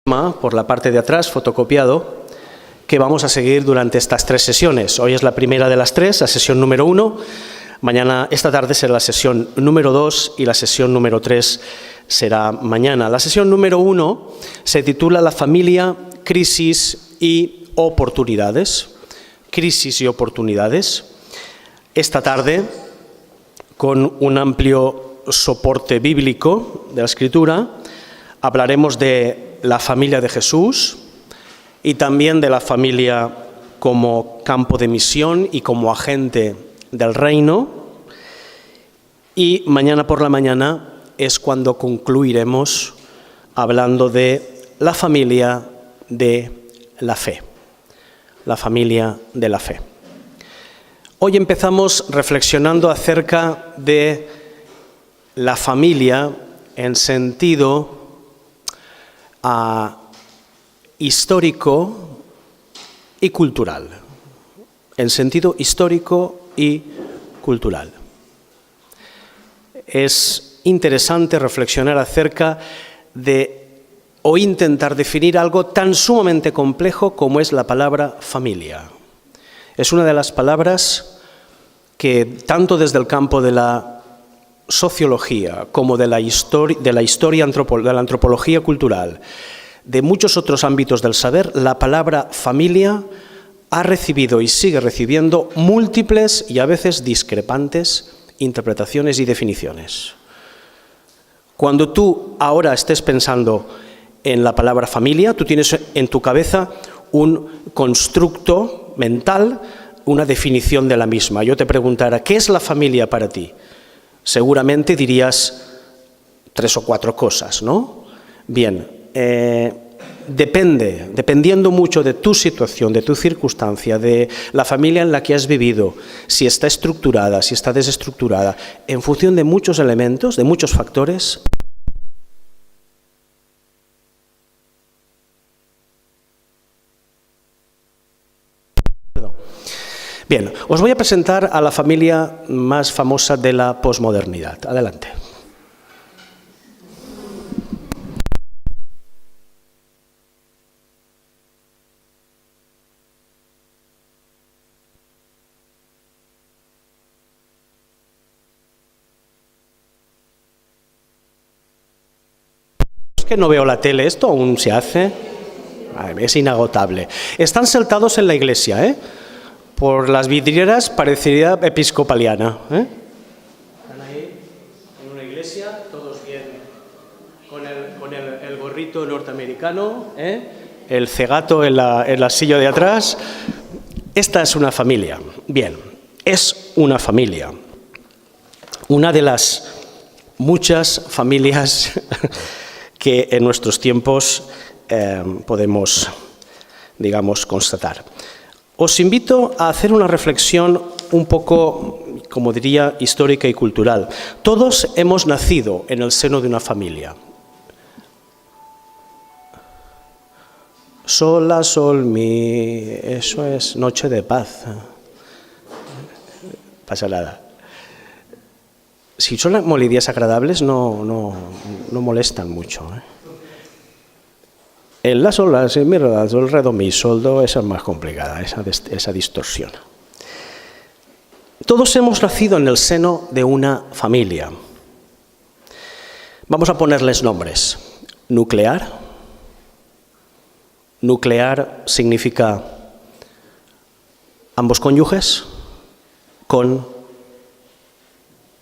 por la parte de atrás, fotocopiado, que vamos a seguir durante estas 3 sesiones. Hoy es la primera de las 3, la sesión número 1. Esta tarde será la sesión número 2 y la sesión número 3 será mañana. La sesión número 1 se titula La familia, crisis y oportunidades. Crisis y oportunidades. Esta tarde, con un amplio soporte bíblico de la Escritura, hablaremos de la familia de Jesús y también de la familia como campo de misión y como agente del reino. Y mañana por la mañana es cuando concluiremos hablando de la familia de la fe. La familia de la fe. Hoy empezamos reflexionando acerca de la familia en sentido histórico y cultural. En sentido histórico y cultural. Es interesante reflexionar acerca de o intentar definir algo tan sumamente complejo como es la palabra familia. Es una de las palabras que tanto desde el campo de la sociología como de la antropología cultural, de muchos otros ámbitos del saber, la palabra familia ha recibido y sigue recibiendo múltiples y a veces discrepantes interpretaciones y definiciones. Cuando tú ahora estés pensando en la palabra familia, tú tienes en tu cabeza un constructo mental, una definición de la misma. Yo te preguntara, ¿qué es la familia para ti? Seguramente dirías 3 o 4 cosas, ¿no? Bien, dependiendo mucho de tu situación, de tu circunstancia, de la familia en la que has vivido, si está estructurada, si está desestructurada, en función de muchos elementos, de muchos factores. Bien, os voy a presentar a la familia más famosa de la posmodernidad. Adelante. Es que no veo la tele, esto aún se hace. Es inagotable. Están sentados en la iglesia, ¿eh? Por las vidrieras parecería episcopaliana. Están ahí en una iglesia, todos bien, con el gorrito norteamericano, el cegato en la silla de atrás. Esta es una familia. Bien, es una familia. Una de las muchas familias que en nuestros tiempos podemos, digamos, constatar. Os invito a hacer una reflexión un poco, como diría, histórica y cultural. Todos hemos nacido en el seno de una familia. Sol, la, sol, mi, eso es noche de paz. Pasa nada. Si son melodías agradables, no molestan mucho, El la, sol, la, si, mi, re, sol, re, do, mi, sol, do, esa es más complicada, esa distorsión. Todos hemos nacido en el seno de una familia. Vamos a ponerles nombres. Nuclear. Nuclear significa ambos cónyuges con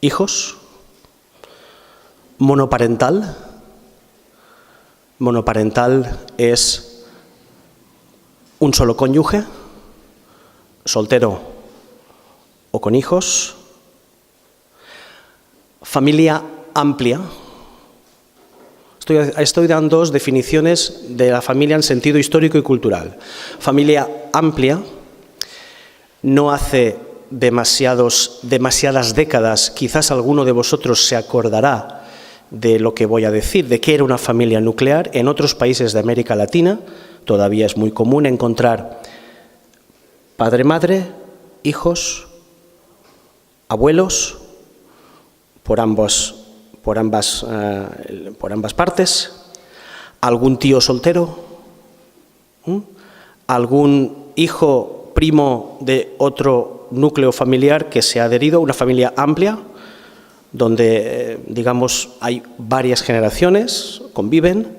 hijos. Monoparental. Monoparental es un solo cónyuge, soltero o con hijos. Familia amplia. Estoy dando 2 definiciones de la familia en sentido histórico y cultural. Familia amplia no hace demasiadas décadas, quizás alguno de vosotros se acordará de lo que voy a decir, de qué era una familia nuclear. En otros países de América Latina todavía es muy común encontrar padre-madre, hijos, abuelos, por ambas partes, ¿Algún tío soltero? ¿Algún hijo, primo de otro núcleo familiar que se ha adherido a una familia amplia, donde, digamos, hay varias generaciones, conviven?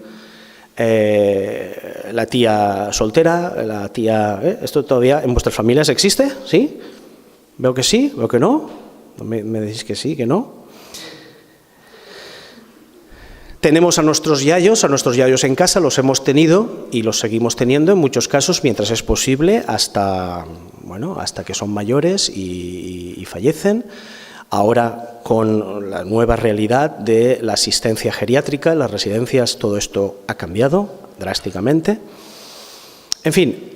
La tía soltera, la tía... ¿Esto todavía en vuestras familias existe? ¿Sí? Veo que sí, veo que no. Me decís que sí, que no. Tenemos a nuestros yayos en casa, los hemos tenido y los seguimos teniendo en muchos casos mientras es posible, hasta que son mayores y fallecen. Ahora, con la nueva realidad de la asistencia geriátrica, las residencias, todo esto ha cambiado drásticamente. En fin,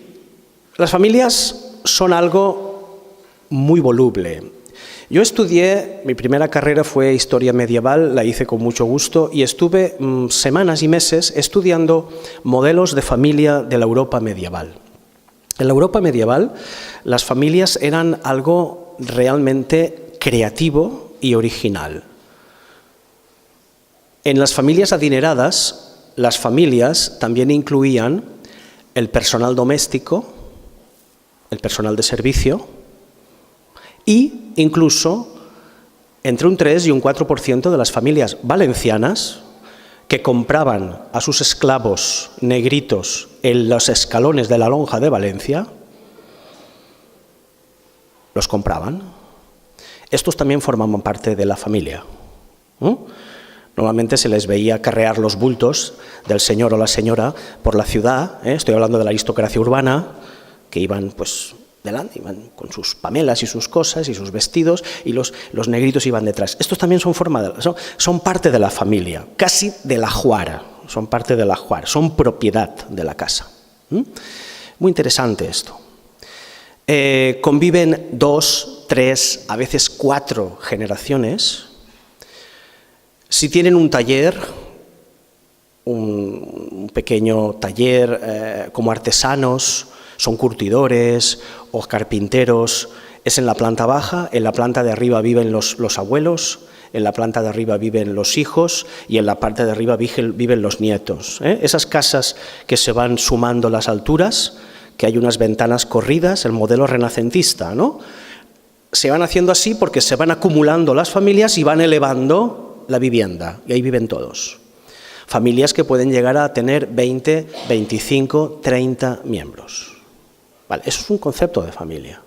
las familias son algo muy voluble. Yo estudié, mi primera carrera fue Historia Medieval, la hice con mucho gusto y estuve semanas y meses estudiando modelos de familia de la Europa medieval. En la Europa medieval, las familias eran algo realmente creativo y original. En las familias adineradas, las familias también incluían el personal doméstico, el personal de servicio y incluso entre un 3 y un 4% de las familias valencianas que compraban a sus esclavos negritos en los escalones de la Lonja de Valencia, los compraban. Estos también formaban parte de la familia. Normalmente se les veía carrear los bultos del señor o la señora por la ciudad. Estoy hablando de la aristocracia urbana, que iban pues delante, iban con sus pamelas y sus cosas y sus vestidos, y los negritos iban detrás. Estos también son parte de la familia, casi de la juara, son parte de la juara, son propiedad de la casa. Muy interesante esto. Conviven 2, 3, a veces 4 generaciones. Si tienen un taller, un pequeño taller como artesanos, son curtidores o carpinteros, es en la planta baja, en la planta de arriba viven los abuelos, en la planta de arriba viven los hijos y en la parte de arriba viven los nietos. Esas casas que se van sumando las alturas, que hay unas ventanas corridas, el modelo renacentista, ¿no? Se van haciendo así porque se van acumulando las familias y van elevando la vivienda, y ahí viven todos. Familias que pueden llegar a tener 20, 25, 30 miembros. Vale, eso es un concepto de familia.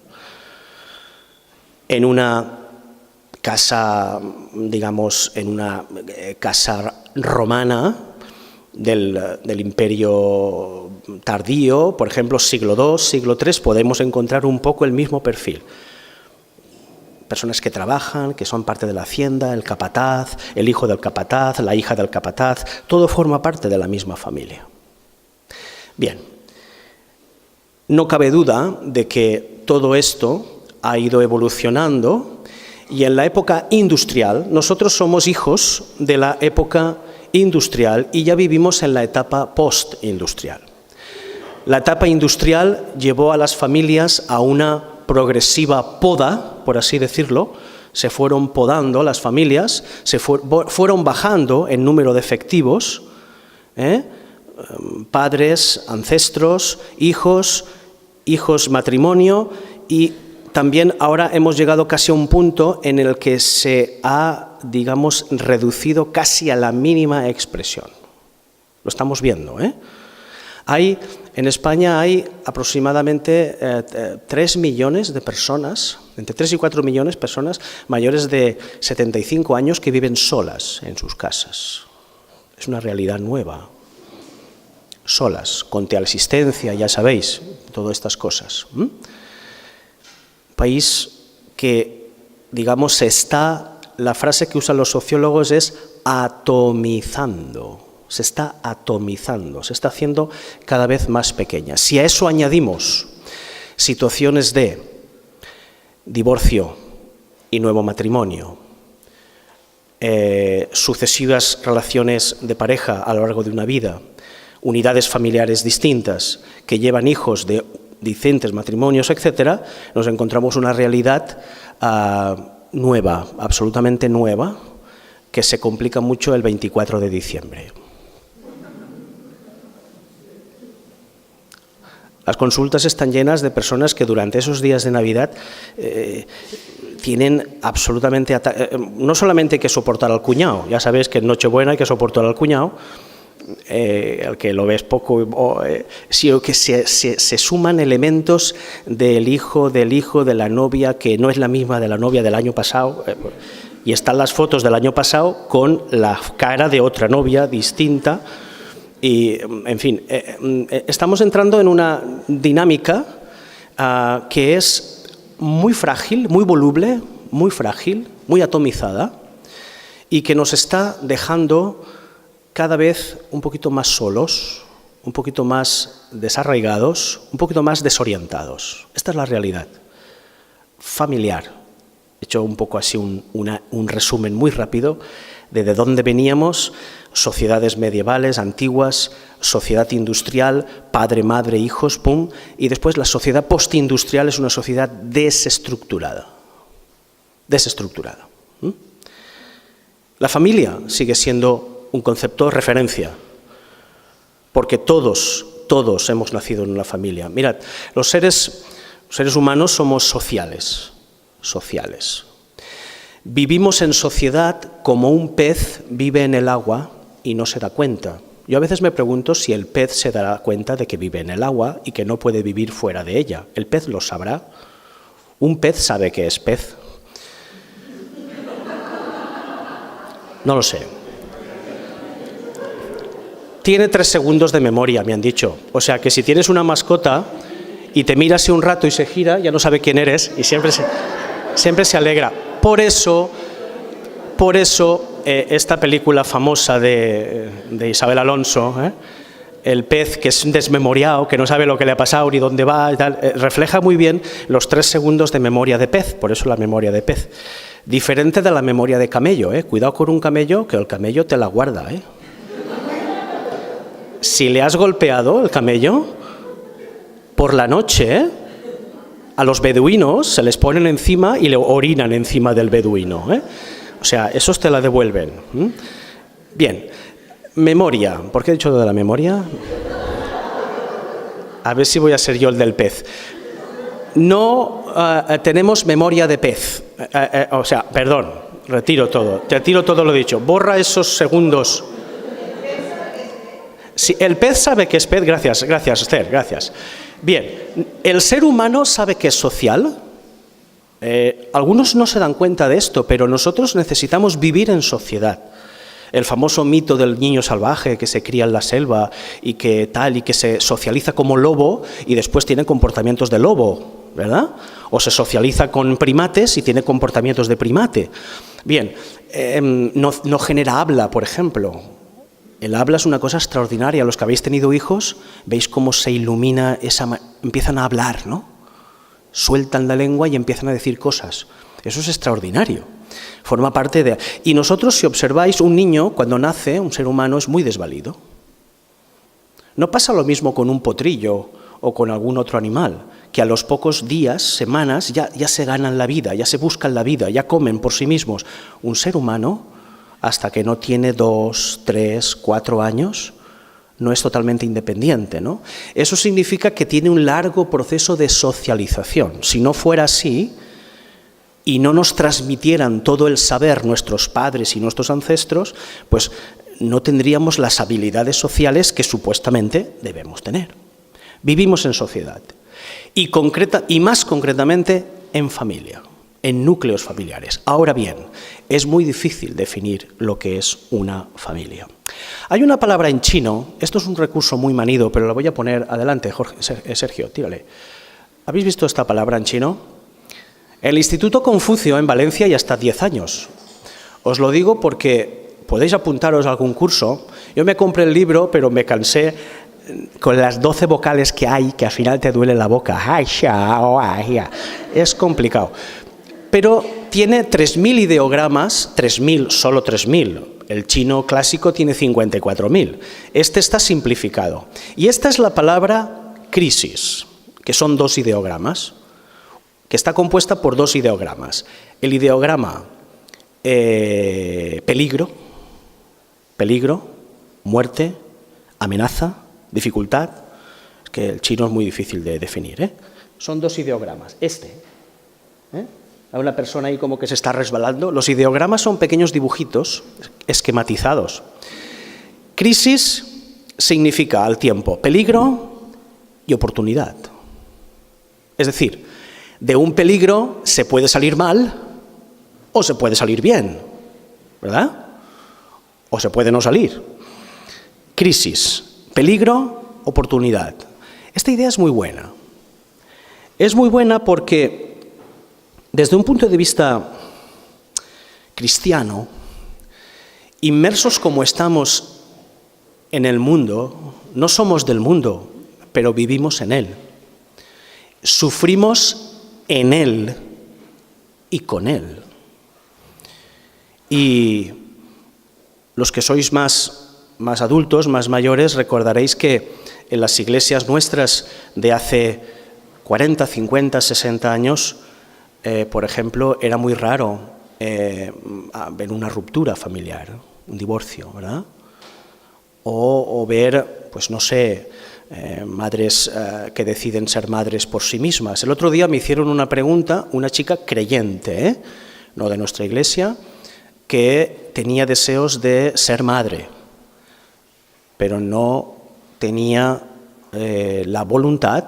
En una casa, digamos, en una casa romana del Imperio tardío, por ejemplo, siglo II, siglo III, podemos encontrar un poco el mismo perfil. Personas que trabajan, que son parte de la hacienda, el capataz, el hijo del capataz, la hija del capataz, todo forma parte de la misma familia. Bien, no cabe duda de que todo esto ha ido evolucionando y en la época industrial, nosotros somos hijos de la época industrial y ya vivimos en la etapa postindustrial. La etapa industrial llevó a las familias a una progresiva poda, por así decirlo. Se fueron podando las familias, fueron bajando en número de efectivos, padres, ancestros, hijos, matrimonio, y también ahora hemos llegado casi a un punto en el que se ha, digamos, reducido casi a la mínima expresión. Lo estamos viendo, En España hay aproximadamente 3 millones de personas, entre 3 y 4 millones de personas mayores de 75 años que viven solas en sus casas. Es una realidad nueva. Solas, con teleasistencia, ya sabéis, todas estas cosas. País que, digamos, la frase que usan los sociólogos es atomizando. Se está atomizando, se está haciendo cada vez más pequeña. Si a eso añadimos situaciones de divorcio y nuevo matrimonio, sucesivas relaciones de pareja a lo largo de una vida, unidades familiares distintas que llevan hijos de diferentes matrimonios, etcétera, nos encontramos una realidad nueva, absolutamente nueva, que se complica mucho el 24 de diciembre. Las consultas están llenas de personas que durante esos días de Navidad tienen absolutamente... no solamente hay que soportar al cuñado, ya sabéis que en Nochebuena hay que soportar al cuñado, al que lo ves poco, sino que se suman elementos del hijo, de la novia, que no es la misma de la novia del año pasado, y están las fotos del año pasado con la cara de otra novia distinta. Y, en fin, estamos entrando en una dinámica que es muy frágil, muy voluble, muy frágil, muy atomizada, y que nos está dejando cada vez un poquito más solos, un poquito más desarraigados, un poquito más desorientados. Esta es la realidad familiar. He hecho un poco así un resumen muy rápido de dónde veníamos: sociedades medievales, antiguas, sociedad industrial, padre, madre, hijos, pum, y después la sociedad postindustrial es una sociedad desestructurada. Desestructurada. La familia sigue siendo un concepto de referencia, porque todos hemos nacido en una familia. Mirad, los seres humanos somos sociales. Vivimos en sociedad como un pez vive en el agua y no se da cuenta. Yo a veces me pregunto si el pez se dará cuenta de que vive en el agua y que no puede vivir fuera de ella. ¿El pez lo sabrá? ¿Un pez sabe que es pez? No lo sé. Tiene 3 segundos de memoria, me han dicho. O sea que si tienes una mascota y te mira así un rato y se gira, ya no sabe quién eres y siempre se alegra. Por eso esta película famosa de Isabel Alonso, el pez que es desmemoriado, que no sabe lo que le ha pasado ni dónde va y tal, refleja muy bien los 3 segundos de memoria de pez, por eso la memoria de pez. Diferente de la memoria de camello, Cuidado con un camello, que el camello te la guarda, Si le has golpeado el camello, por la noche, a los beduinos se les ponen encima y le orinan encima del beduino, O sea, esos te la devuelven. Bien, memoria. ¿Por qué he dicho lo de la memoria? A ver si voy a ser yo el del pez. No tenemos memoria de pez. Perdón, retiro todo lo dicho. Borra esos segundos. Sí, el pez sabe que es pez. Gracias, Esther, gracias. Bien, ¿el ser humano sabe que es social? Algunos no se dan cuenta de esto, pero nosotros necesitamos vivir en sociedad. El famoso mito del niño salvaje que se cría en la selva y que se socializa como lobo y después tiene comportamientos de lobo, ¿verdad? O se socializa con primates y tiene comportamientos de primate. Bien, no genera habla, por ejemplo. El habla es una cosa extraordinaria. Los que habéis tenido hijos, veis cómo se ilumina empiezan a hablar, ¿no? Sueltan la lengua y empiezan a decir cosas. Eso es extraordinario. Forma parte de... Y nosotros, si observáis, un niño, cuando nace, un ser humano, es muy desvalido. No pasa lo mismo con un potrillo o con algún otro animal, que a los pocos días, semanas, ya se ganan la vida, ya se buscan la vida, ya comen por sí mismos. Un ser humano, hasta que no tiene 2, 3, 4 años, no es totalmente independiente, ¿no? Eso significa que tiene un largo proceso de socialización. Si no fuera así, y no nos transmitieran todo el saber nuestros padres y nuestros ancestros, pues no tendríamos las habilidades sociales que supuestamente debemos tener. Vivimos en sociedad, y más concretamente en familia, en núcleos familiares. Ahora bien, es muy difícil definir lo que es una familia. Hay una palabra en chino, esto es un recurso muy manido, pero la voy a poner adelante, Sergio, tírale. ¿Habéis visto esta palabra en chino? El Instituto Confucio en Valencia ya está 10 años. Os lo digo porque podéis apuntaros a algún curso. Yo me compré el libro, pero me cansé con las 12 vocales que hay, que al final te duele la boca. Es complicado. Pero tiene 3.000 ideogramas, 3.000, solo 3.000. El chino clásico tiene 54.000. Este está simplificado. Y esta es la palabra crisis, que son 2 ideogramas, que está compuesta por 2 ideogramas. El ideograma peligro, muerte, amenaza, dificultad. que el chino es muy difícil de definir, ¿eh? Son dos ideogramas. Hay una persona ahí como que se está resbalando. Los ideogramas son pequeños dibujitos esquematizados. Crisis significa al tiempo peligro y oportunidad. Es decir, de un peligro se puede salir mal o se puede salir bien, ¿verdad? O se puede no salir. Crisis, peligro, oportunidad. Esta idea es muy buena. Es muy buena porque desde un punto de vista cristiano, inmersos como estamos en el mundo, no somos del mundo, pero vivimos en él. Sufrimos en él y con él. Y los que sois más adultos, más mayores, recordaréis que en las iglesias nuestras de hace 40, 50, 60 años, por ejemplo, era muy raro ver una ruptura familiar, un divorcio, ¿verdad? O ver, pues no sé, madres que deciden ser madres por sí mismas. El otro día me hicieron una pregunta, una chica creyente, no de nuestra iglesia, que tenía deseos de ser madre, pero no tenía la voluntad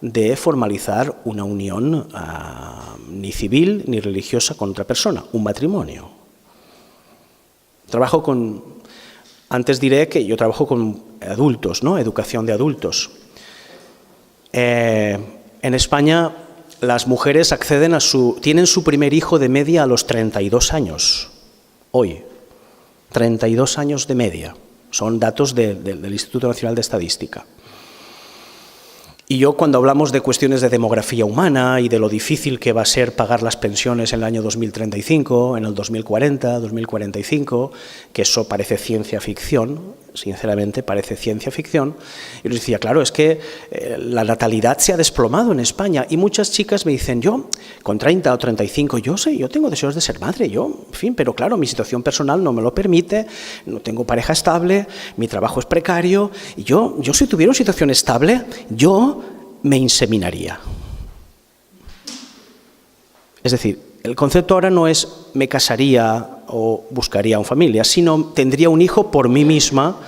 de formalizar una unión ni civil ni religiosa con otra persona, un matrimonio. Antes diré que yo trabajo con adultos, ¿no? Educación de adultos. En España las mujeres tienen su primer hijo de media a los 32 años. Hoy, 32 años de media. Son datos del Instituto Nacional de Estadística. Y yo, cuando hablamos de cuestiones de demografía humana y de lo difícil que va a ser pagar las pensiones en el año 2035, en el 2040, 2045, que eso parece ciencia ficción, sinceramente parece ciencia ficción, y les decía, claro, es que la natalidad se ha desplomado en España, y muchas chicas me dicen, yo con 30 o 35, yo tengo deseos de ser madre, en fin, pero claro, mi situación personal no me lo permite, no tengo pareja estable, mi trabajo es precario, y yo si tuviera una situación estable, yo me inseminaría. Es decir, el concepto ahora no es me casaría o buscaría una familia, sino tendría un hijo por mí misma,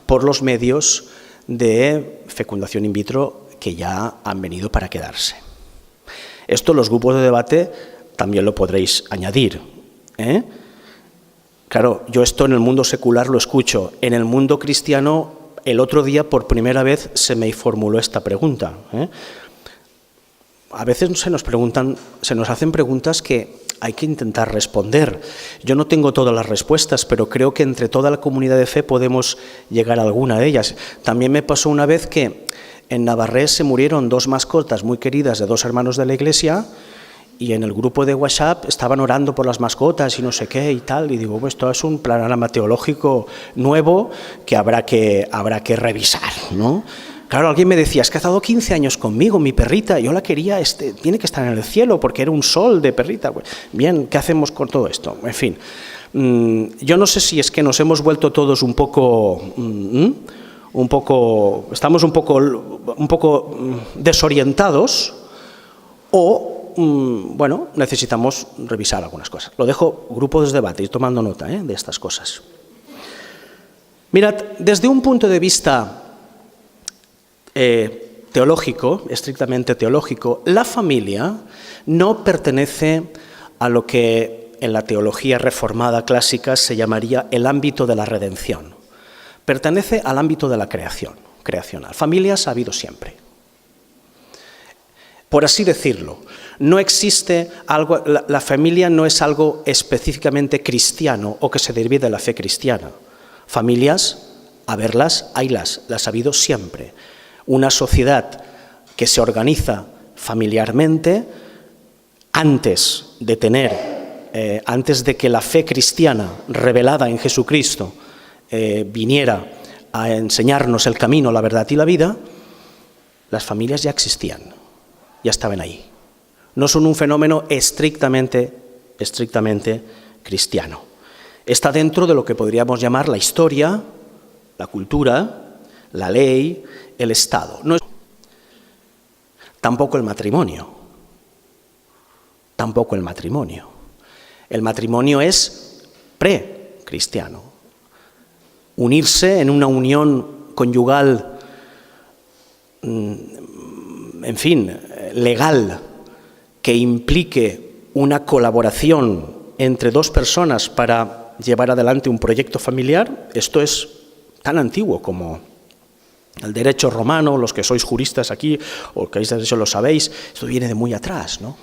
por los medios de fecundación in vitro que ya han venido para quedarse. Esto los grupos de debate también lo podréis añadir, Claro, yo esto en el mundo secular lo escucho. En el mundo cristiano, el otro día por primera vez se me formuló esta pregunta. A veces se nos hacen preguntas que hay que intentar responder. Yo no tengo todas las respuestas, pero creo que entre toda la comunidad de fe podemos llegar a alguna de ellas. También me pasó una vez que en Navarrés se murieron 2 mascotas muy queridas de 2 hermanos de la iglesia, y en el grupo de WhatsApp estaban orando por las mascotas y no sé qué y tal, y digo, pues esto es un panorama teológico nuevo que habrá que revisar, ¿no? Claro, alguien me decía, es que ha estado 15 años conmigo, mi perrita, yo la quería, tiene que estar en el cielo porque era un sol de perrita. Bien, ¿qué hacemos con todo esto? En fin, yo no sé si es que nos hemos vuelto todos estamos un poco desorientados o, bueno, necesitamos revisar algunas cosas. Lo dejo, grupo de debate, ir tomando nota de estas cosas. Mirad, desde un punto de vista teológico, estrictamente teológico, la familia no pertenece a lo que en la teología reformada clásica se llamaría el ámbito de la redención. Pertenece al ámbito de la creacional. Familias ha habido siempre. Por así decirlo, no existe algo, la familia no es algo específicamente cristiano o que se derive de la fe cristiana. Familias, haylas, las ha habido siempre. Una sociedad que se organiza familiarmente antes de que la fe cristiana revelada en Jesucristo viniera a enseñarnos el camino, la verdad y la vida, las familias ya existían, ya estaban ahí. No son un fenómeno estrictamente cristiano. Está dentro de lo que podríamos llamar la historia, la cultura, la ley, el Estado. tampoco el matrimonio. Tampoco el matrimonio. El matrimonio es precristiano. Unirse en una unión conyugal, en fin, legal, que implique una colaboración entre dos personas para llevar adelante un proyecto familiar, esto es tan antiguo como el derecho romano. Los que sois juristas aquí, o que habéis derecho lo sabéis, esto viene de muy atrás, ¿no?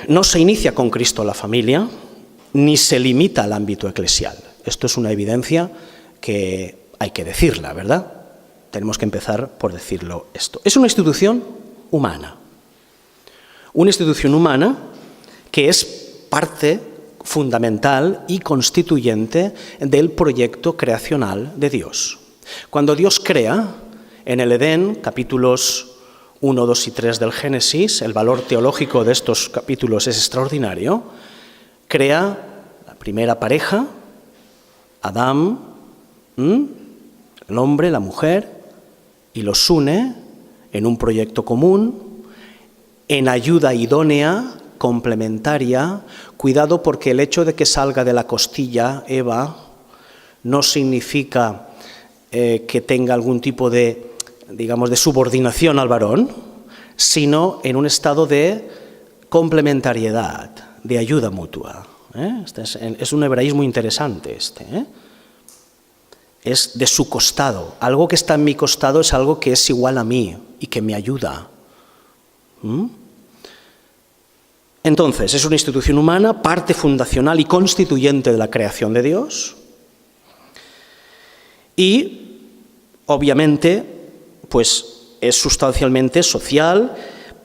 No se inicia con Cristo la familia, ni se limita al ámbito eclesial. Esto es una evidencia que hay que decirla, ¿verdad? Tenemos que empezar por decirlo esto. Es una institución humana. Una institución humana que es parte fundamental y constituyente del proyecto creacional de Dios. Cuando Dios crea en el Edén, capítulos 1, 2 y 3 del Génesis, el valor teológico de estos capítulos es extraordinario, crea la primera pareja, Adán, el hombre, la mujer, y los une en un proyecto común, en ayuda idónea, complementaria. Cuidado, porque el hecho de que salga de la costilla Eva no significa que tenga algún tipo de, digamos, de subordinación al varón, sino en un estado de complementariedad, de ayuda mutua. Es un hebraísmo interesante este. Es de su costado. Algo que está en mi costado es algo que es igual a mí y que me ayuda. Entonces, es una institución humana, parte fundacional y constituyente de la creación de Dios. Y, obviamente, pues es sustancialmente social,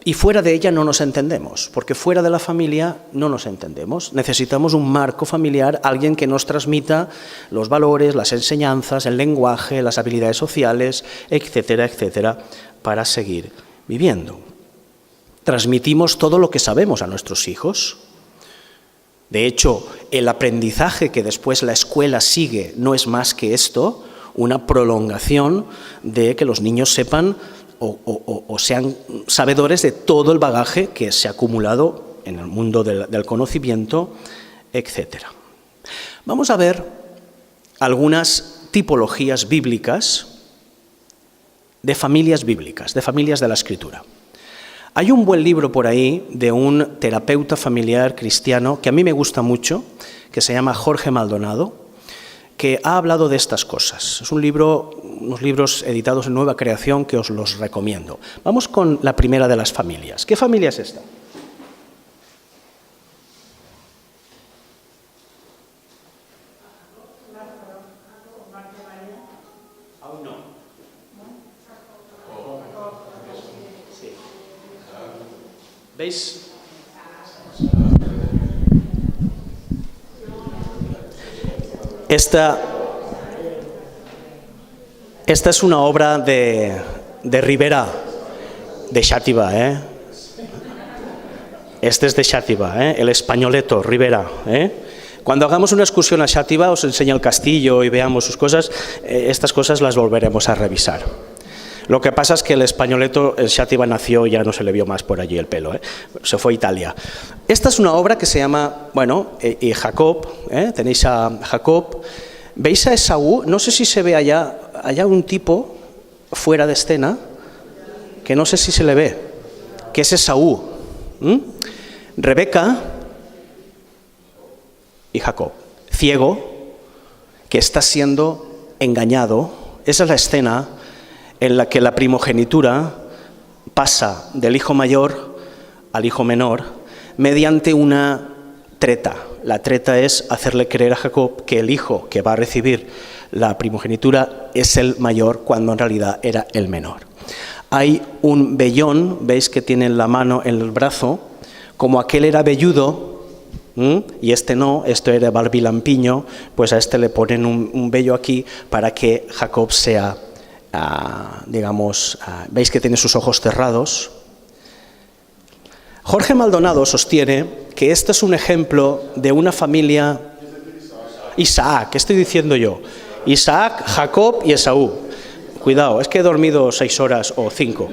y fuera de ella no nos entendemos, porque fuera de la familia no nos entendemos. Necesitamos un marco familiar, alguien que nos transmita los valores, las enseñanzas, el lenguaje, las habilidades sociales, etcétera, etcétera, para seguir viviendo. Transmitimos todo lo que sabemos a nuestros hijos. De hecho, el aprendizaje que después la escuela sigue no es más que esto, una prolongación de que los niños sepan o sean sabedores de todo el bagaje que se ha acumulado en el mundo del conocimiento, etc. Vamos a ver algunas tipologías bíblicas de familias de la Escritura. Hay un buen libro por ahí de un terapeuta familiar cristiano que a mí me gusta mucho, que se llama Jorge Maldonado, que ha hablado de estas cosas. Es un libro, unos libros editados en Nueva Creación que os los recomiendo. Vamos con la primera de las familias. ¿Qué familia es esta? Aún no. Sí. ¿Veis? Esta es una obra de Rivera, de Xàtiva, Este es de Xàtiva, el españoleto, Rivera, Cuando hagamos una excursión a Xàtiva os enseño el castillo y veamos sus cosas. Estas cosas las volveremos a revisar. Lo que pasa es que el españoleto, el Xàtiva nació y ya no se le vio más por allí el pelo, se fue a Italia. Esta es una obra que se llama, y Jacob, tenéis a Jacob, veis a Esaú, no sé si se ve allá un tipo fuera de escena, que no sé si se le ve, que es Esaú, Rebeca y Jacob, ciego, que está siendo engañado. Esa es la escena en la que la primogenitura pasa del hijo mayor al hijo menor mediante una treta. La treta es hacerle creer a Jacob que el hijo que va a recibir la primogenitura es el mayor cuando en realidad era el menor. Hay un vellón, veis que tiene la mano en el brazo, como aquel era velludo y este no, esto era barbilampiño, pues a este le ponen un vello aquí para que Jacob sea, veis que tiene sus ojos cerrados. Jorge Maldonado sostiene que este es un ejemplo de una familia. Isaac, ¿qué estoy diciendo yo? Isaac, Jacob y Esaú. Cuidado, es que he dormido 6 horas o 5.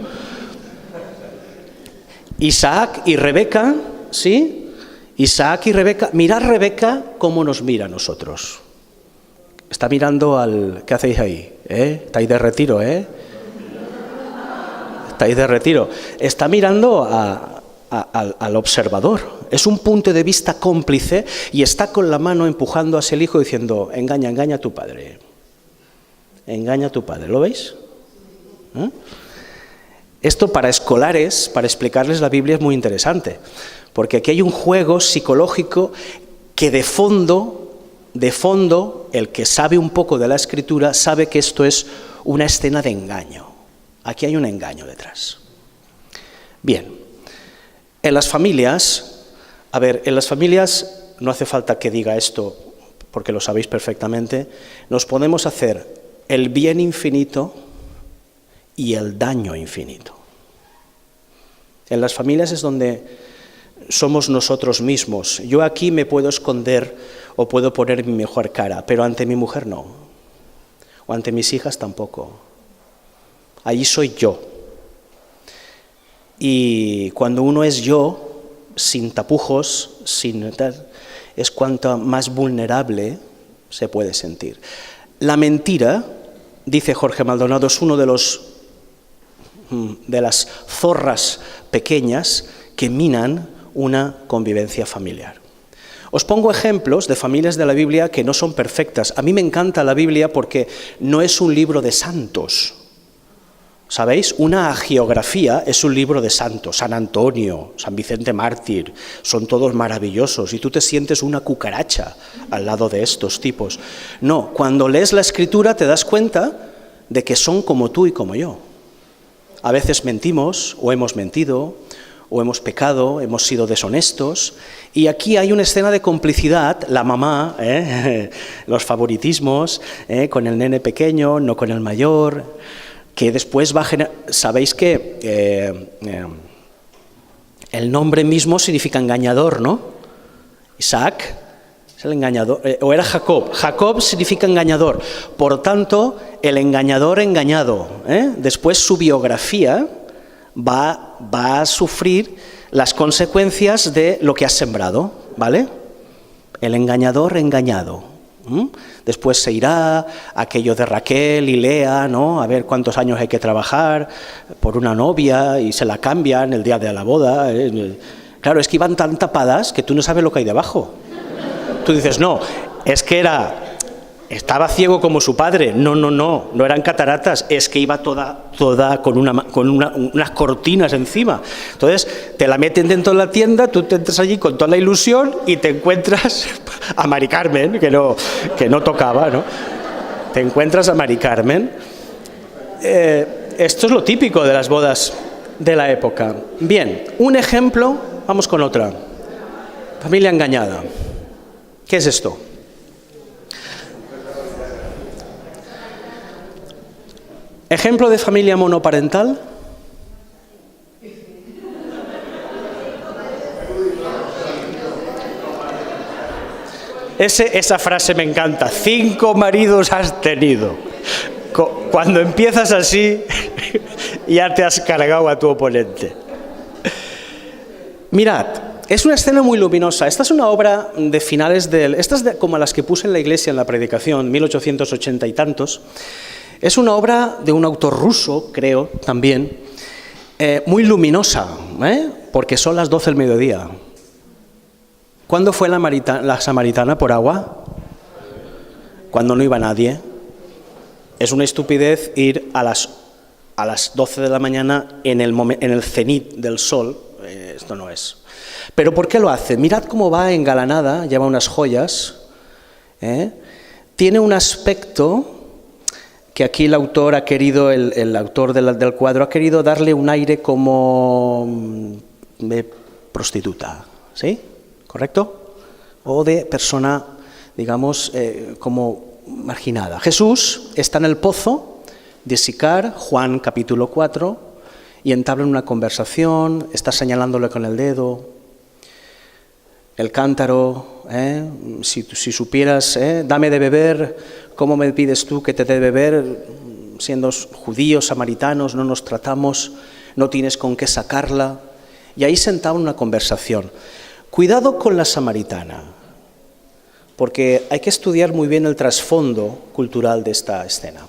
Isaac y Rebeca, ¿sí? Isaac y Rebeca. Mirad Rebeca cómo nos mira a nosotros. Está mirando al... ¿Qué hacéis ahí? Estáis de retiro, Estáis de retiro. Está mirando al observador. Es un punto de vista cómplice y está con la mano empujando hacia el hijo diciendo, engaña a tu padre. Engaña a tu padre. ¿Lo veis? Esto para escolares, para explicarles la Biblia es muy interesante, porque aquí hay un juego psicológico que de fondo, el que sabe un poco de la Escritura sabe que esto es una escena de engaño. Aquí hay un engaño detrás. Bien, en las familias no hace falta que diga esto, porque lo sabéis perfectamente, nos podemos hacer el bien infinito y el daño infinito. En las familias es donde somos nosotros mismos. Yo aquí me puedo esconder o puedo poner mi mejor cara, pero ante mi mujer no, o ante mis hijas tampoco. Allí soy yo. Y cuando uno es yo, sin tapujos, es cuanto más vulnerable se puede sentir. La mentira, dice Jorge Maldonado, es uno de las zorras pequeñas que minan una convivencia familiar. Os pongo ejemplos de familias de la Biblia que no son perfectas. A mí me encanta la Biblia porque no es un libro de santos. ¿Sabéis? Una hagiografía es un libro de santos. San Antonio, San Vicente Mártir, son todos maravillosos y tú te sientes una cucaracha al lado de estos tipos. No, cuando lees la Escritura te das cuenta de que son como tú y como yo. A veces mentimos, o hemos mentido, o hemos pecado, hemos sido deshonestos, y aquí hay una escena de complicidad, la mamá, los favoritismos, con el nene pequeño, no con el mayor, que después va a generar... Sabéis que el nombre mismo significa engañador, ¿no? Isaac es el engañador, o era Jacob. Jacob significa engañador. Por tanto, el engañador engañado. Después su biografía va a sufrir las consecuencias de lo que has sembrado, ¿vale? El engañador engañado. Después se irá aquello de Raquel y Lea, ¿no? A ver cuántos años hay que trabajar por una novia y se la cambian el día de la boda. Claro, es que iban tan tapadas que tú no sabes lo que hay debajo. Tú dices, no, es que estaba ciego como su padre. No eran cataratas, es que iba toda con unas cortinas encima. Entonces, te la meten dentro de la tienda, tú te entras allí con toda la ilusión y te encuentras a Mari Carmen, que no tocaba, ¿no? Te encuentras a Mari Carmen. Esto es lo típico de las bodas de la época. Bien, un ejemplo, vamos con otra. Familia engañada. ¿Qué es esto? ¿Ejemplo de familia monoparental? Esa frase me encanta. 5 maridos has tenido. Cuando empiezas así, ya te has cargado a tu oponente. Mirad, es una escena muy luminosa. Esta es una obra de finales Esta es como las que puse en la iglesia en la predicación, 1880 y tantos. Es una obra de un autor ruso, creo, también, muy luminosa, porque son las 12 del mediodía. ¿Cuándo fue la samaritana por agua? Cuando no iba nadie. Es una estupidez ir a las 12 de la mañana en el cenit del sol. Esto no es. ¿Pero por qué lo hace? Mirad cómo va engalanada, lleva unas joyas. Tiene un aspecto que aquí el autor ha querido, el autor del cuadro ha querido darle un aire como de prostituta, ¿sí? ¿Correcto? O de persona, digamos, como marginada. Jesús está en el pozo de Sicar, Juan capítulo 4, y entablan una conversación, está señalándole con el dedo. El cántaro, si supieras, dame de beber, ¿cómo me pides tú que te dé de beber? siendo judíos, samaritanos, no nos tratamos, no tienes con qué sacarla. Y ahí sentaba una conversación. Cuidado con la samaritana, porque hay que estudiar muy bien el trasfondo cultural de esta escena.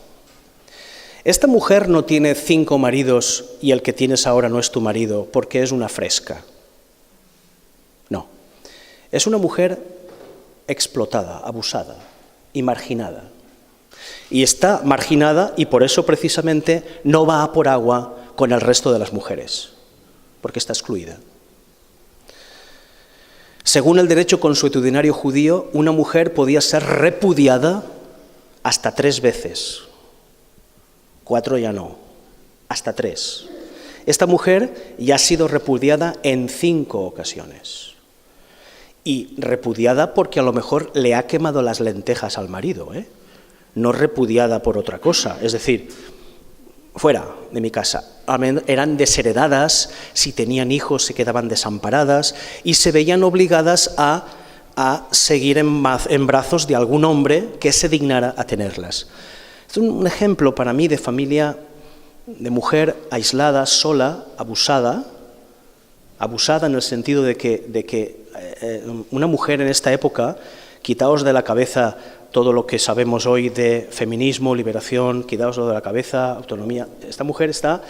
Esta mujer no tiene 5 maridos y el que tienes ahora no es tu marido porque es una fresca. No, es una mujer explotada, abusada y marginada. Y está marginada y por eso precisamente no va a por agua con el resto de las mujeres, porque está excluida. Según el derecho consuetudinario judío, una mujer podía ser repudiada hasta 3 veces. 4 ya no, hasta 3. Esta mujer ya ha sido repudiada en 5 ocasiones. Y repudiada porque a lo mejor le ha quemado las lentejas al marido, no repudiada por otra cosa. Es decir, fuera de mi casa. Eran desheredadas, si tenían hijos se quedaban desamparadas y se veían obligadas a seguir en brazos de algún hombre que se dignara a tenerlas. Es un ejemplo para mí de familia, de mujer aislada, sola, abusada en el sentido de que una mujer en esta época, quitaos de la cabeza todo lo que sabemos hoy de feminismo, liberación, quitaoslo de la cabeza, autonomía. Esta mujer está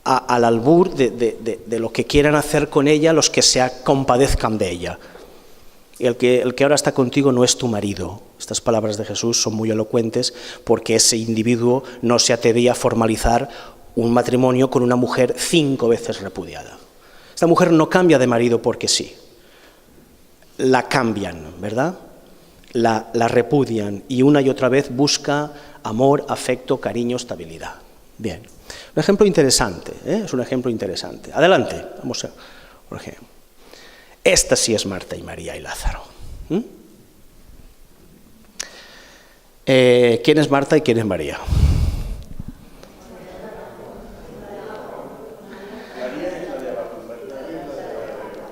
al albur de lo que quieran hacer con ella los que se compadezcan de ella. Y el que ahora está contigo no es tu marido. Estas palabras de Jesús son muy elocuentes porque ese individuo no se atrevía a formalizar un matrimonio con una mujer 5 veces repudiada. Esta mujer no cambia de marido porque sí. La cambian, ¿verdad? La repudian y una y otra vez busca amor, afecto, cariño, estabilidad. Bien, un ejemplo interesante, es un ejemplo interesante. Adelante, vamos a, por ejemplo. Esta sí es Marta y María y Lázaro. ¿Quién es Marta y quién es María?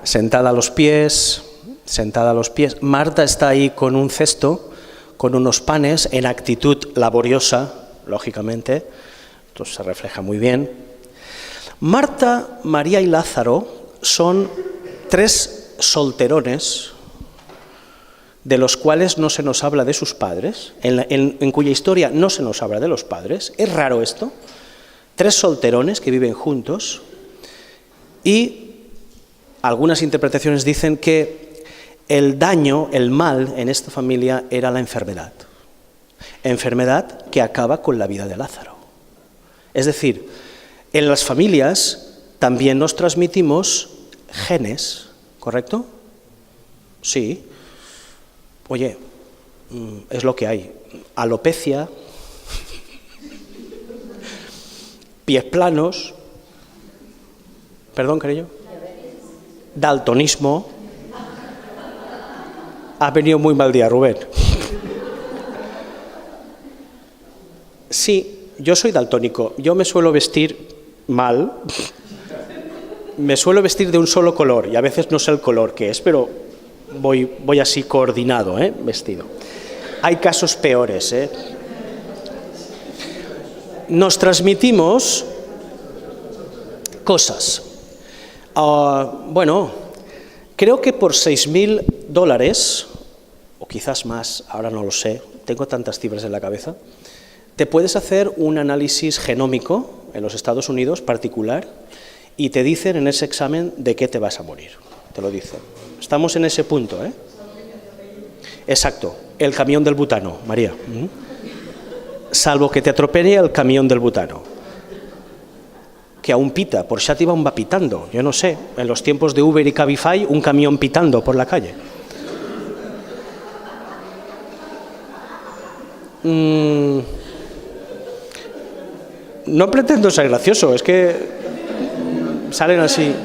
Sentada a los pies. Marta está ahí con un cesto, con unos panes, en actitud laboriosa, lógicamente. Esto se refleja muy bien. Marta, María y Lázaro son 3 solterones de los cuales no se nos habla de sus padres, en cuya historia no se nos habla de los padres. Es raro esto. 3 solterones que viven juntos y algunas interpretaciones dicen que el daño, el mal en esta familia era la enfermedad. Enfermedad que acaba con la vida de Lázaro. Es decir, en las familias también nos transmitimos genes, ¿correcto? Sí. Oye, es lo que hay. Alopecia, pies planos, perdón, cariño, daltonismo. Ha venido muy mal día, Rubén. Sí, yo soy daltónico. Yo me suelo vestir mal. Me suelo vestir de un solo color y a veces no sé el color que es, pero voy así coordinado, vestido. Hay casos peores, Nos transmitimos cosas. Bueno, creo que por $6.000, o quizás más, ahora no lo sé, tengo tantas cifras en la cabeza, te puedes hacer un análisis genómico en los Estados Unidos particular y te dicen en ese examen de qué te vas a morir. Te lo dicen. Estamos en ese punto, Exacto, el camión del butano, María. Salvo que te atropelle el camión del butano. Que aún pita, por Xàtiva aún va pitando, yo no sé, en los tiempos de Uber y Cabify, un camión pitando por la calle. No pretendo ser gracioso, es que salen así.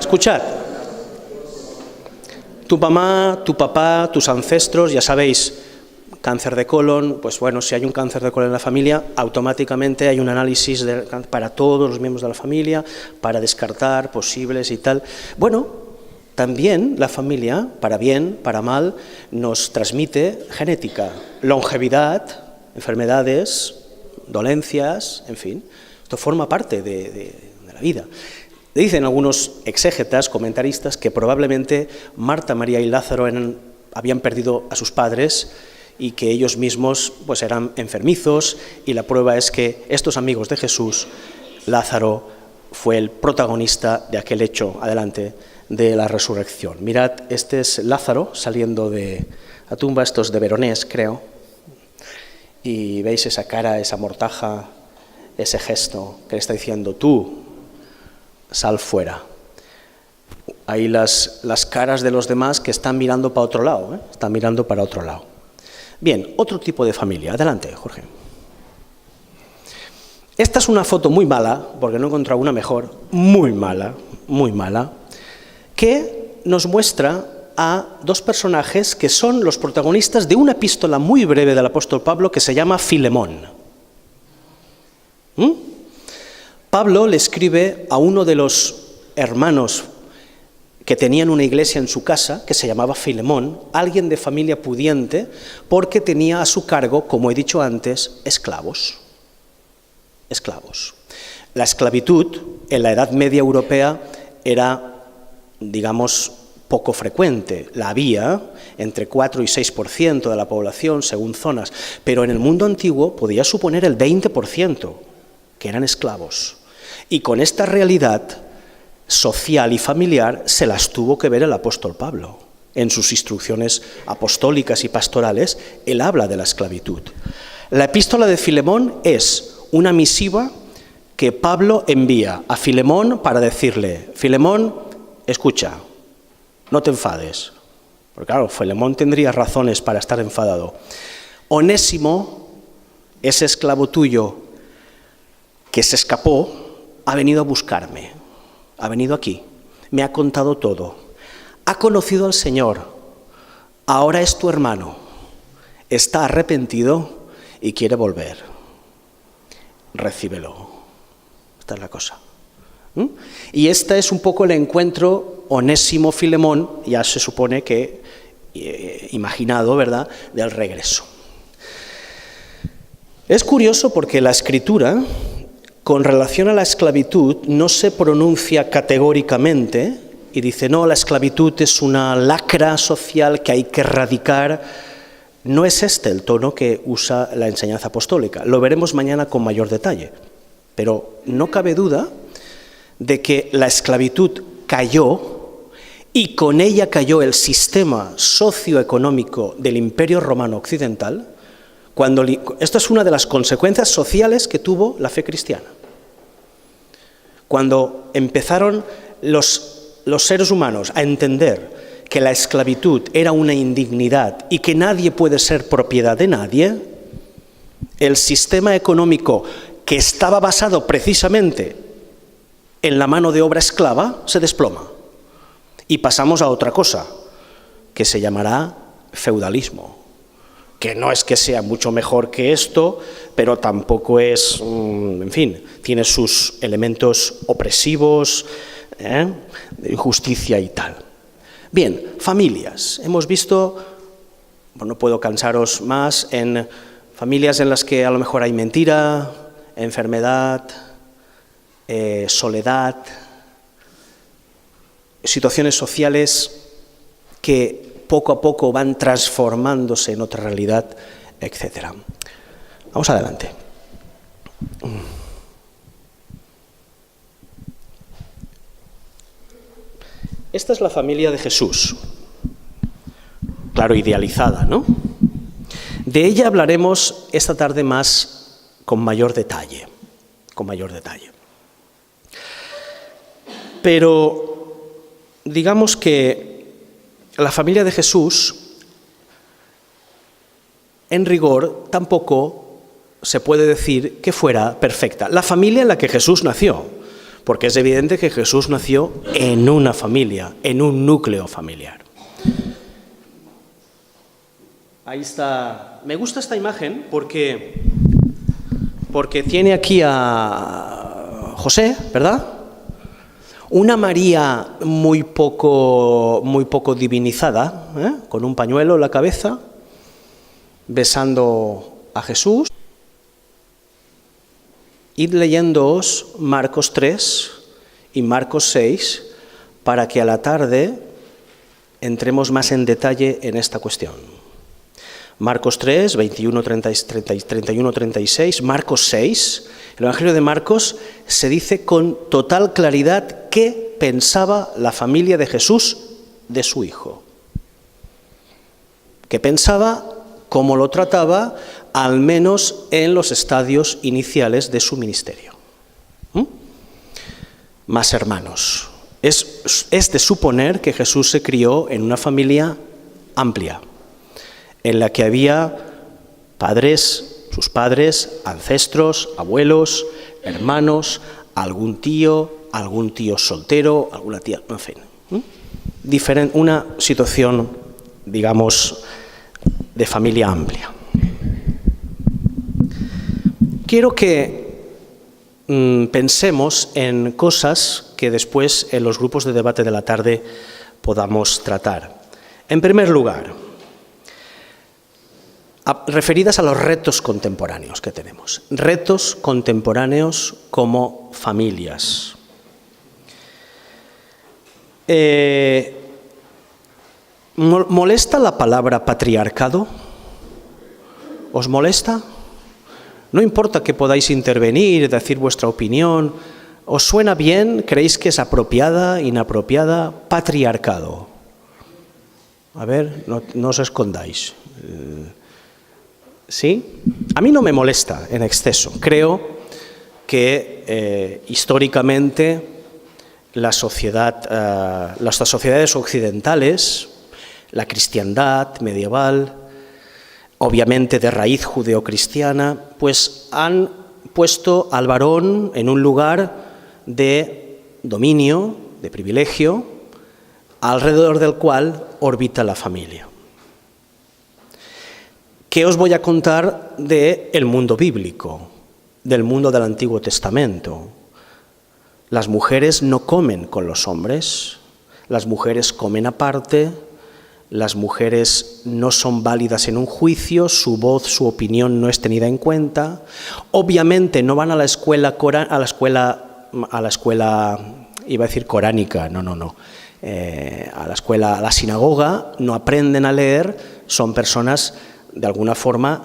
Escuchad, tu mamá, tu papá, tus ancestros, ya sabéis, cáncer de colon, pues bueno, si hay un cáncer de colon en la familia, automáticamente hay un análisis para todos los miembros de la familia, para descartar posibles y tal. Bueno, también la familia, para bien, para mal, nos transmite genética, longevidad, enfermedades, dolencias, en fin. Esto forma parte de la vida. Dicen algunos exégetas, comentaristas, que probablemente Marta, María y Lázaro habían perdido a sus padres y que ellos mismos pues, eran enfermizos, y la prueba es que estos amigos de Jesús, Lázaro fue el protagonista de aquel hecho, adelante, de la resurrección. Mirad, este es Lázaro saliendo de la tumba, esto es de Veronés, creo, y veis esa cara, esa mortaja, ese gesto que le está diciendo, tú, sal fuera. Ahí las caras de los demás que están mirando para otro lado, están mirando para otro lado. Bien, otro tipo de familia. Adelante, Jorge. Esta es una foto muy mala, porque no he encontrado una mejor, muy mala, que nos muestra a dos personajes que son los protagonistas de una epístola muy breve del apóstol Pablo que se llama Filemón. Pablo le escribe a uno de los hermanos que tenían una iglesia en su casa, que se llamaba Filemón, alguien de familia pudiente, porque tenía a su cargo, como he dicho antes, esclavos. La esclavitud en la Edad Media europea era, digamos, poco frecuente. La había entre 4 y 6% de la población, según zonas, pero en el mundo antiguo podía suponer el 20%, que eran esclavos. Y con esta realidad social y familiar se las tuvo que ver el apóstol Pablo. En sus instrucciones apostólicas y pastorales, él habla de la esclavitud. La epístola de Filemón es una misiva que Pablo envía a Filemón para decirle, Filemón, escucha, no te enfades. Porque claro, Filemón tendría razones para estar enfadado. Onésimo, ese esclavo tuyo que se escapó, ha venido a buscarme. Ha venido aquí, me ha contado todo, ha conocido al Señor, ahora es tu hermano, está arrepentido y quiere volver. Recíbelo. Esta es la cosa. Y este es un poco el encuentro Onésimo-Filemón, ya se supone que, imaginado, ¿verdad?, del regreso. Es curioso porque la Escritura, con relación a la esclavitud, no se pronuncia categóricamente y dice, no, la esclavitud es una lacra social que hay que erradicar. No es este el tono que usa la enseñanza apostólica. Lo veremos mañana con mayor detalle. Pero no cabe duda de que la esclavitud cayó y con ella cayó el sistema socioeconómico del Imperio Romano Occidental. Esto es una de las consecuencias sociales que tuvo la fe cristiana. Cuando empezaron los seres humanos a entender que la esclavitud era una indignidad y que nadie puede ser propiedad de nadie, el sistema económico que estaba basado precisamente en la mano de obra esclava se desploma. Y pasamos a otra cosa, que se llamará feudalismo. Que no es que sea mucho mejor que esto, pero tampoco es, en fin, tiene sus elementos opresivos, de injusticia y tal. Bien, familias. Hemos visto, no puedo cansaros más, en familias en las que a lo mejor hay mentira, enfermedad, soledad, situaciones sociales que poco a poco van transformándose en otra realidad, etc. Vamos adelante. Esta es la familia de Jesús. Claro, idealizada, ¿no? De ella hablaremos esta tarde más con mayor detalle. Pero digamos que la familia de Jesús, en rigor, tampoco se puede decir que fuera perfecta. La familia en la que Jesús nació, porque es evidente que Jesús nació en una familia, en un núcleo familiar. Ahí está. Me gusta esta imagen porque tiene aquí a José, ¿verdad? Una María muy poco divinizada, con un pañuelo en la cabeza, besando a Jesús. Id leyéndoos Marcos 3 y Marcos 6 para que a la tarde entremos más en detalle en esta cuestión. Marcos 3, 31-36, Marcos 6. El Evangelio de Marcos se dice con total claridad qué pensaba la familia de Jesús de su Hijo. Qué pensaba, cómo lo trataba, al menos en los estadios iniciales de su ministerio. Más hermanos. Es de suponer que Jesús se crió en una familia amplia, en la que había padres, sus padres, ancestros, abuelos, hermanos, algún tío soltero, alguna tía, en fin. Una situación, digamos, de familia amplia. Quiero que pensemos en cosas que después en los grupos de debate de la tarde podamos tratar. En primer lugar, referidas a los retos contemporáneos que tenemos. Retos contemporáneos como familias. ¿Molesta la palabra patriarcado? ¿Os molesta? No importa que podáis intervenir, decir vuestra opinión. ¿Os suena bien? ¿Creéis que es apropiada, inapropiada? Patriarcado. A ver, no os escondáis. ¿Sí? A mí no me molesta en exceso. Creo que históricamente las sociedades occidentales, la cristiandad medieval, obviamente de raíz judeocristiana, pues han puesto al varón en un lugar de dominio, de privilegio, alrededor del cual orbita la familia. ¿Qué os voy a contar del mundo bíblico, del mundo del Antiguo Testamento? Las mujeres no comen con los hombres, las mujeres comen aparte. Las mujeres no son válidas en un juicio, su voz, su opinión no es tenida en cuenta. Obviamente no van a la escuela iba a decir coránica, no. A la sinagoga, no aprenden a leer, son personas de alguna forma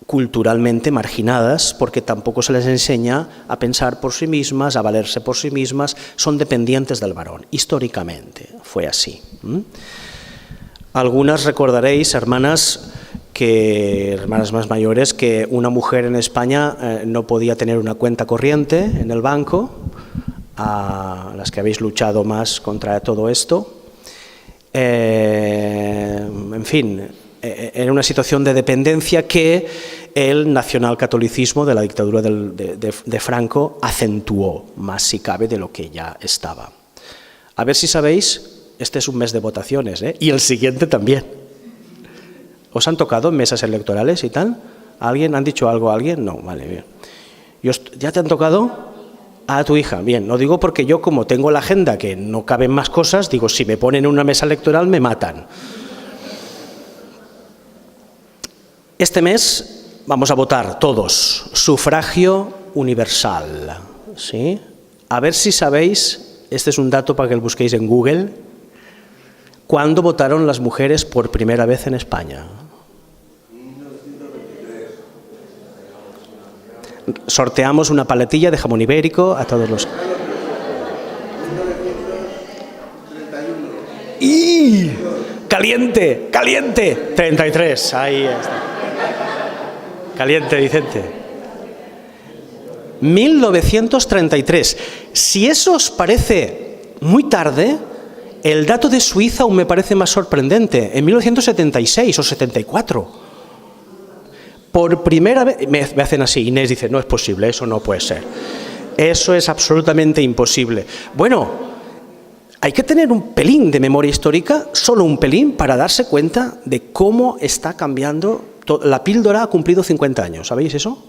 culturalmente marginadas, porque tampoco se les enseña a pensar por sí mismas, a valerse por sí mismas, son dependientes del varón. Históricamente fue así. Algunas recordaréis, hermanas más mayores, que una mujer en España no podía tener una cuenta corriente en el banco, a las que habéis luchado más contra todo esto. En fin, era una situación de dependencia que el nacionalcatolicismo de la dictadura de Franco acentuó, más si cabe, de lo que ya estaba. A ver si sabéis. Este es un mes de votaciones, ¿eh? Y el siguiente también. ¿Os han tocado en mesas electorales y tal? ¿Alguien? ¿Han dicho algo a alguien? No, vale, bien. ¿Ya te han tocado? A tu hija, bien. Lo digo porque yo, como tengo la agenda que no caben más cosas, digo, si me ponen en una mesa electoral me matan. Este mes vamos a votar todos. Sufragio universal. ¿Sí? A ver si sabéis, este es un dato para que lo busquéis en Google. ¿Cuándo votaron las mujeres por primera vez en España? 1923. Sorteamos una paletilla de jamón ibérico a todos los... 1931. ¡Y! ¡Caliente! ¡Caliente! 33, ahí está. Caliente, Vicente. 1933. Si eso os parece muy tarde, el dato de Suiza aún me parece más sorprendente. En 1976 o 74. Por primera vez... Me hacen así. Inés dice, no es posible, eso no puede ser. Eso es absolutamente imposible. Bueno, hay que tener un pelín de memoria histórica, solo un pelín, para darse cuenta de cómo está cambiando. La píldora ha cumplido 50 años, ¿sabéis eso?